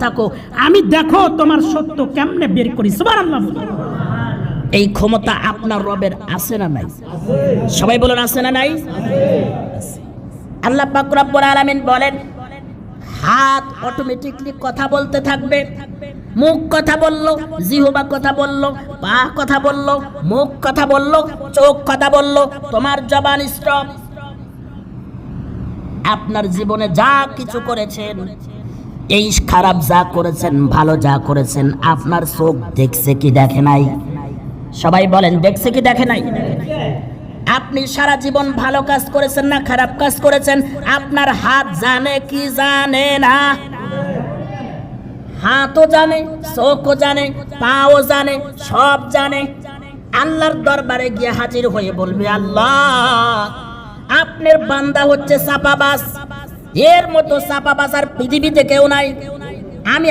থাকো, আমি দেখো তোমার সত্য কেমনে বের করি। সুবহানাল্লাহ। এই ক্ষমতা আপনার রবের আছে না নাই? সবাই বলুন আছে না নাই? আল্লাহ পাক রব্বুল আলামিন বলেন, হাত অটোমেটিকলি কথা বলতে থাকবে। মুখ কথা বললো, জিহ্বা কথা বললো, পা কথা বললো, মুখ কথা বললো, চোখ কথা বললো, তোমার জবান স্টপ। আপনার জীবনে যা কিছু করেছেন, এই খারাপ যা করেছেন, ভালো যা করেছেন, আপনার চোখ দেখছে কি দেখে নাই? সবাই বলেন, দেখছে কি দেখে নাই? আপনি সারা জীবন ভালো কাজ করেছেন না খারাপ কাজ করেছেন, আপনার হাত জানে কি জানে না? হাতও জানে, চোখও জানে, পাও জানে, সব জানে। আল্লাহর দরবারে গিয়ে হাজির হয়ে বলবে, আল্লাহ আপনার বান্দা হচ্ছে চাপাবাজ, এর মতো চাপাবাজ আর পৃথিবীতে কেউ নাই। আমি